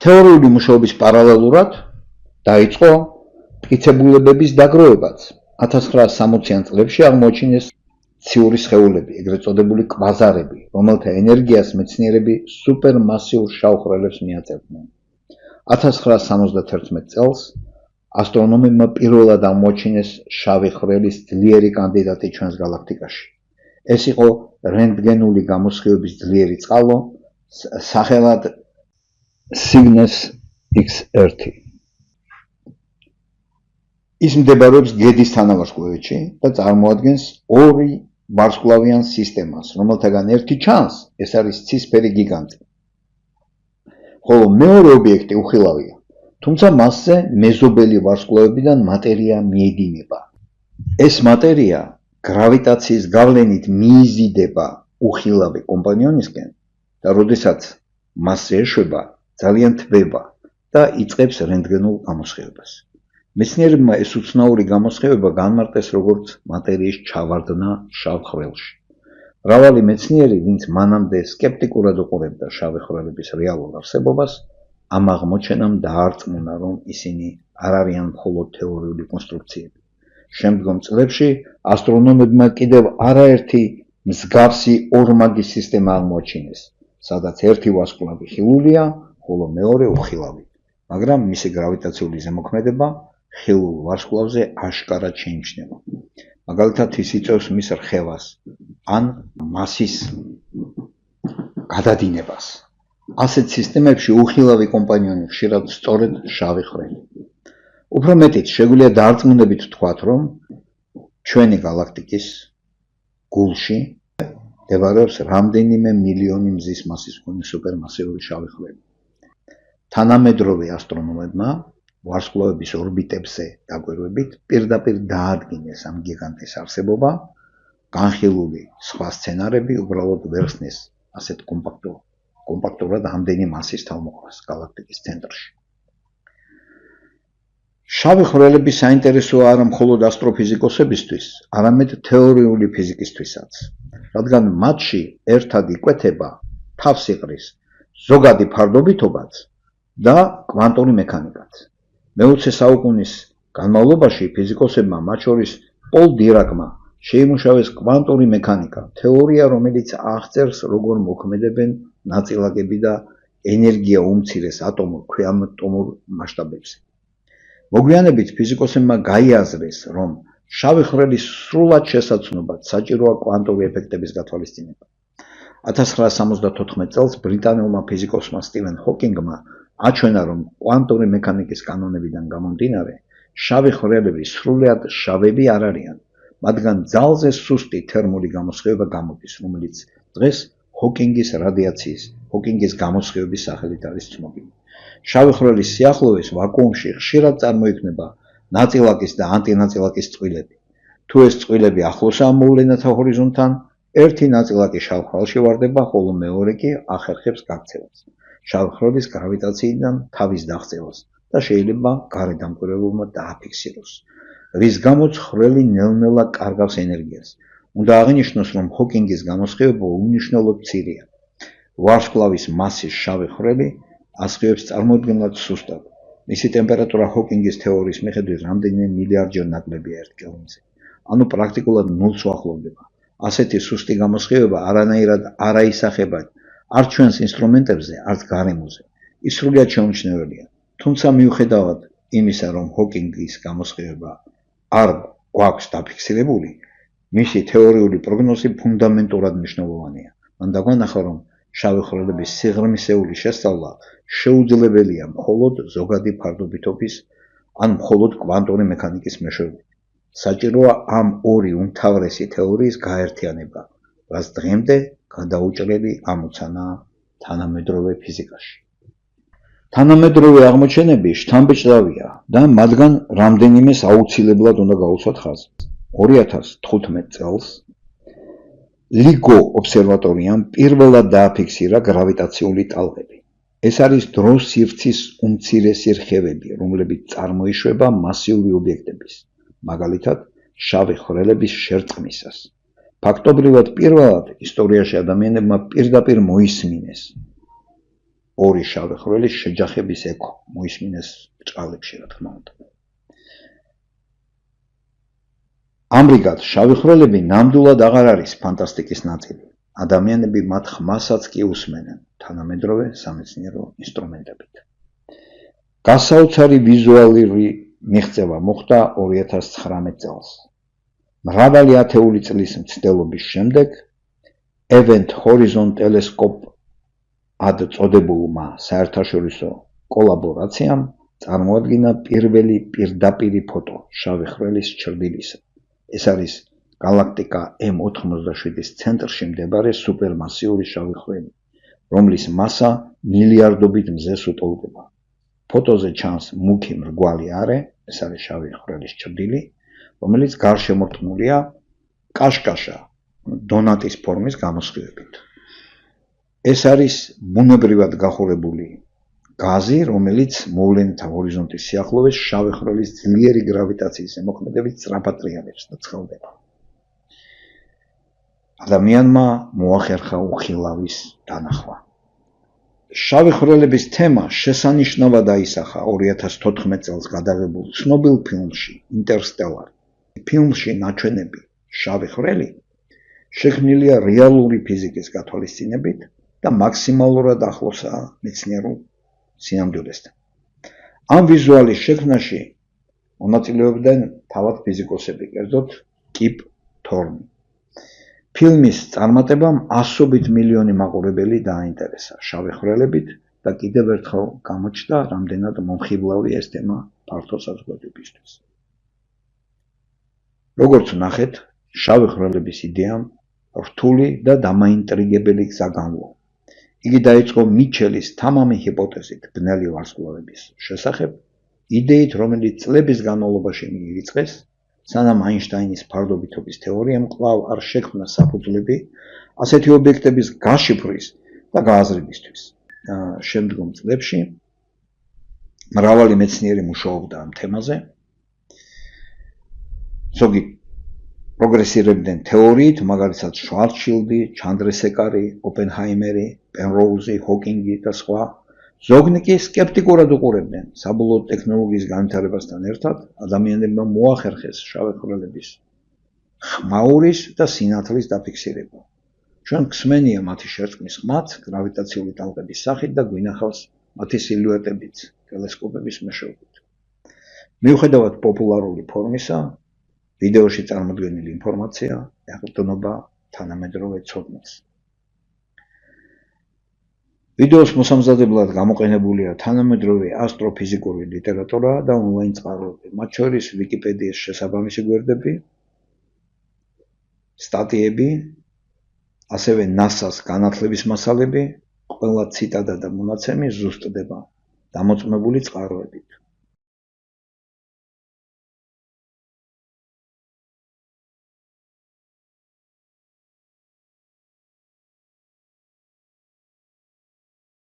თეორიული მუშაობის პარალელურად დაიწყო მტკიცებულებების დაგროვებაც. 1960-იან წლებში აღმოაჩინეს ციური სხეულები, ეგრეთ წოდებული კვაზარები, რომელთა ენერგიას მეცნიერები სუპერმასიურ შავ ხვრელებს მიაწერდნენ. 1971 წელს ასტრონომებმა პირველად აღმოაჩინეს შავი ხვრელის ძლიერი კანდიდატი ჩვენს გალაქტიკაში. ეს იყო რენტგენული გამოსხივების ძლიერი წყალო, სახელად Cygnus X1. ის მდებარეობს გედის თანავარსკვლავედში და წარმოადგენს ორი ვარსკვლავიან სისტემას, რომელთაგან ერთი ჩანს, ეს არის ცისფერი გიგანტი. ხოლო მეორე ობიექტი უხილავია, თუმცა მასზე მეზობელი ვარსკვლავებიდან მატერია მიედინება. ეს მატერია გრავიტაციის გავლენით მიიზიდება უხილავი კომპანიონისკენ და როდესაც მასზე ეშვება, ძალიან თბება და იწყებს რენტგენულ გამოსხივებას. მეცნიერებმა ეს უცნაური გამოსხივება განმარტეს როგორც მატერიის ჩავარდნა შავ ხვრელში. მრავალი მეცნიერი, ვინც მანამდე სკეპტიკურად უყურებდა შავი ხვრელების რეალურ არსებობას, ამ აღმოჩენამ დაარწმუნა, რომ ისინი არ არიან მხოლოდ თეორიული კონსტრუქციები. შემდგომ წლებში ასტრონომებმა კიდევ არაერთი მსგავსი ორმაგი სისტემა აღმოაჩინეს, სადაც ერთი ვარსკვლავი ხილულია, ხოლო მეორე უხილავი, მაგრამ მისი გრავიტაციული ზემოქმედება ხილულ ვარსკვლავზე აშკარად შეიმჩნევა. მაგალითად, ის იწვევს მის რხევას ან მასის გადადინებას. ასეთ სისტემებში უხილავი კომპანიონი ხშირად სწორედ შავი ხვრელი. უფრო მეტიც, შეგვიძლია დაარწმუნებით ვთქვათ, რომ ჩვენი გალაქტიკის გულში მდებარეობს რამდენიმე მილიონი მზის მასის მქონე სუპერმასიური შავი ხვრელი. თანამედროვე ასტრონომებმა ვარსკვლავების ორბიტებზე დაკვირვებით პირდაპირ დაადგინეს ამ გიგანტის არსებობა, განხილული სხვა სცენარები უბრალოდ ვერ ხსნის ასეთ კომპაქტურად ამდენი მასის თავმოყრას გალაქტიკის ცენტრში. შავი ხვრელები საინტერესოა არა მხოლოდ ასტროფიზიკოსებისთვის, არამედ თეორიული ფიზიკისთვისაც, რადგან მათში ერთად იკვეთება თავს იყრის ზოგადი ფარდობითობაც და კვანტური მექანიკაც. მე-20 საუკუნის განმავლობაში ფიზიკოსებმა, მათ შორის პოლ დირაკმა, შეიმუშავეს კვანტური მექანიკა, თეორია, რომელიც აღწერს, როგორ მოქმედებენ ნაწილაკები და ენერგია უმცირეს ატომურ, ქვემატომურ მასშტაბებზე. მოგვიანებით ფიზიკოსებმა გაიაზრეს, რომ შავი ხვრელის სრულად შესაძლებლად საჭიროა კვანტური ეფექტების გათვალისწინება. 1974 წელს ბრიტანელმა ფიზიკოსმა სტივენ ჰოკინგმა აჩვენა, რომ კვანტური მექანიკის კანონებიდან გამომდინარე, შავი ხვრელები სრულად შავები არ არიან, მათგან ძალზე სუსტი თერმული გამოსხივება გამოდის, რომელიც დღეს ჰოკინგის გამოსხივების სახელით არის ცნობილი. შავი ხვრელის სიახლოვეს ვაკუუმში ხშირად წარმოიქმნება ნაწილაკის და ანტინაწილაკის წყვილები. თუ ეს წყვილები ახლოსაა მოვლენათა ჰორიზონტთან, ერთი ნაწილაკი შავ ხვრელში ვარდება, ხოლო მეორე კი ახერხებს გაქცევას, შავი ხვრელის გრავიტაციიდან თავის დაღწევას და შეიძლება გარეთ დამკვირვებელმა დააფიქსიროს, რის გამოც ხვრელი ნელ-ნელა კარგავს ენერგიას. უნდა აღინიშნოს, რომ ჰოკინგის გამოსხივება უმნიშვნელოდ მცირეა. ვარსკვლავის მასის შავი ხვრელი ასხივებს წარმოუდგენლად სუსტად. მისი ტემპერატურა ჰოკინგის თეორიის მიხედვით რამდენიმე მილიარდჯერ ნაკლებია 1 კელვინზე. ანუ პრაქტიკულად ნულს უახლოვდება. ასეთი სუსტი გამოსხივება არანაირად არ აისახება არც ჩვენს ინსტრუმენტებზე, არც გარემოზე. ის სრულიად შეუმჩნეველია. თუმცა მიუხედავად იმისა, რომ ჰოკინგის გამოსხივება არ გვაქვს დაფიქსირებული, მისი თეორიული პროგნოზი ფუნდამენტურად მნიშვნელოვანია. მან დაგვანახა, რომ შავი ხვრელების სიღრმისეული შესწავლა შეუძლებელია მხოლოდ ზოგადი ფარდობითობის ან მხოლოდ კვანტური მექანიკის მეშვეობით. საჭიროა ამ ორი უმთავრესი თეორიის გაერთიანება, რაც დღემდე გადაუჭრელი ამოცანაა თანამედროვე ფიზიკაში. თანამედროვე აღმოჩენები შთამბეჭდავია და მათგან რამდენიმეს აუცილებლად უნდა გაუსვათ ხაზი. 2015 წელს ლიგო ობსერვატორიამ პირველად დააფიქსირა გრავიტაციული ტალღები. ეს არის დრო-სივრცის უმცირესი რხევები, რომლებიც წარმოიშვება მასიური ობიექტების, მაგალითად, შავი ხვრელების შერწყმისას. ფაქტობრივად პირველად ისტორიაში ადამიანებმა პირდაპირ მოისმინეს ორი შავი ხვრელის შეჯახების ექო მოისმინეს ბრჭყალებში, რა თქმა უნდა. ამრიგად, შავი ხვრელები ნამდვილად აღარ არის ფანტასტიკის ნაწილი. ადამიანები მათ ხმასაც კი უსმენენ თანამედროვე სამეცნიერო ინსტრუმენტებით. გასაოცარი ვიზუალური მიღწევა მოხდა 2019 წელს. მრავალი ათეული წლის მცდელობის შემდეგ Event Horizon Telescope ad წოდებულმა საერთაშორისო კოლაბორაციამ წარმოადგინა პირველი პირდაპირი ფოტო შავი ხვრელის ჩრდილისა. ეს არის გალაქტიკა M87-ის ცენტრში მდებარე სუპერმასიური შავი ხვრელი, რომლის მასა მილიარდობით მზეს უტოლდება. ფოტოზე ჩანს მუქი მრგვალი არე, ეს არის შავი ხვრელის ჩრდილი, რომელიც გარშემორტყმულია კაშკაშა დონატის ფორმის გამოსხივებით. ეს არის ბუნებრივად გახურებული გაზი, რომელიც მოვლენათა ჰორიზონტის სიახლოვეს შავი ხვრელის ძლიერი გრავიტაციის ზემოქმედებით სწრაფად ტრიალებს და ცხელდება. ადამიანმა მოახერხა უხილავის დანახვა. შავი ხვრელების თემა შესანიშნავად აისახა 2014 წელს გადაღებულ ცნობილ ფილმში Interstellar. ფილმში ნაჩვენები შავი ხვრელი შექმნილია რეალური ფიზიკის გათვალისწინებით და მაქსიმალურად ახლოსაა მეცნიერულ სინამდვილესთან. ამ ვიზუალის შექმნაში მონაწილეობდნენ თავად ფიზიკოსები, კერძოდ კიპ თორნი. ფილმის წარმატებამ ასობით მილიონი მაყურებელი დააინტერესა შავი ხვრელებით და კიდევ ერთხელ გამოჩნდა, რამდენად მომხიბლავი ეს თემა ფართო საზოგადოებისთვის. როგორც ნახეთ, შავი ხვრელების იდეამ რთული და დამაინტრიგებელი გზა განვლო. იგი დაიწყო მიჩელის თამამი ჰიპოთეზით ბნელი ვარსკვლავების შესახებ, იდეით, რომელიც წლების განმავლობაში მიირიწყეს, სანამ აინშტაინის ფარდობითობის თეორიამ კვლავ არ შექმნა საფუძვლები ასეთი ობიექტების გაშიფვრის და გააზრებისთვის. შემდგომ წლებში მრავალი მეცნიერი მუშაობდა ამ თემაზე. ზოგი პროგრესირებდნენ თეორიით, მაგალითად შვარცშილდი, ჩანდრესეკარი, ოპენჰაიმერი, პენროუზი, ჰოკინგი და სხვა. ზოგნი კი სკეპტიკურად უყურებდნენ საბოლოო ტექნოლოგიის განვითარებასთან ერთად ადამიანებმა მოახერხეს შავი ხვრელების ხმაურის და სინათლის დაფიქსირება. ჩვენ გვსმენია მათი შერწყმის ხმაც გრავიტაციული ტალღების სახით და გვინახავს მათი სილუეტებიც ტელესკოპების მეშვეობით. მიუხედავად პოპულარული ფორმისა, ვიდეოში წარმოდგენილი ინფორმაცია ეყრდნობა თანამედროვე ცოდნას. ვიდეოს მოსამზადებლად გამოყენებულია თანამედროვე ასტროფიზიკური ლიტერატურა და ონლაინ წყაროები, მათ შორის ვიკიპედიის შესაბამისი გვერდები, სტატიები, ასევე NASA-ს განათლების მასალები, ყველა ციტატა და მონაცემი ზუსტდება დამოწმებული წყაროებით.